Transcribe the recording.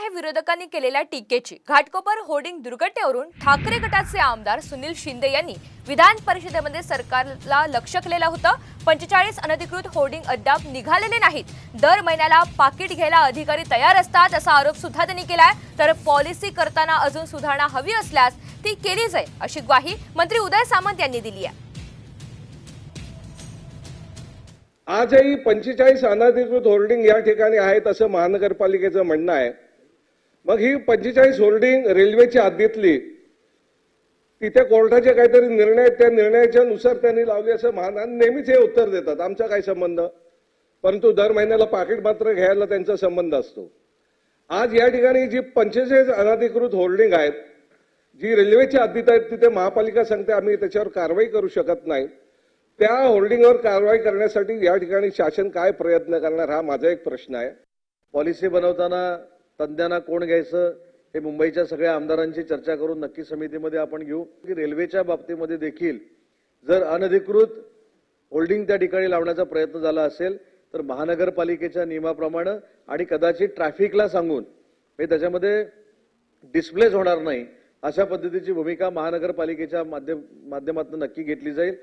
आहे विरोधकांनी केलेल्या टीकेची। घाटकोपर होर्डिंग दुर्घटनेवरून ठाकरे गटाचे आमदार सुनील शिंदे यांनी विधान परिषदेमध्ये सरकारला लक्ष्य केलेलं होतं। 45 अनधिकृत होर्डिंग अद्याप निघालेले नाहीत। दर महिन्याला पाकिट घ्यायला अधिकारी तयार असतात असा आरोप सुद्धा त्यांनी केलाय। तर पॉलिसी करताना अजून सुधारणा हवी असल्यास ती केली जाईल अशी ग्वाही मंत्री उदय सामंत यांनी दिली आहे। आजही 45 अनधिकृत होर्डिंग या ठिकाणी आहेत असं महानगरपालिकेचं म्हणणं आहे। मग ही 45 होर्डिंग रेल्वेच्या हद्दीतली तिथे कोर्टाचे काहीतरी निर्णय त्या निर्णयाच्या नुसार त्यांनी लावले असं नेहमीच हे उत्तर देतात, आमचा काय संबंध। परंतु दर महिन्याला पाकिट मात्र घ्यायला त्यांचा संबंध असतो। आज या ठिकाणी जी 45 अनधिकृत होर्डिंग आहेत जी रेल्वेच्या हद्दीत आहेत तिथे महापालिका सांगते आम्ही त्याच्यावर कारवाई करू शकत नाही। त्या होर्डिंगवर कारवाई करण्यासाठी या ठिकाणी शासन काय प्रयत्न करणार हा माझा एक प्रश्न आहे। पॉलिसी बनवताना तज्ञांना कोण घ्यायचं हे मुंबईच्या सगळ्या आमदारांची चर्चा करून नक्की समितीमध्ये आपण घेऊ की रेल्वेच्या बाबतीमध्ये देखील जर अनधिकृत होल्डिंग त्या ठिकाणी लावण्याचा प्रयत्न झाला असेल तर महानगरपालिकेच्या नियमाप्रमाणे आणि कदाचित ट्रॅफिकला सांगून हे त्याच्यामध्ये डिस्प्लेस होणार नाही अशा पद्धतीची भूमिका महानगरपालिकेच्या माध्यमातून नक्की घेतली जाईल।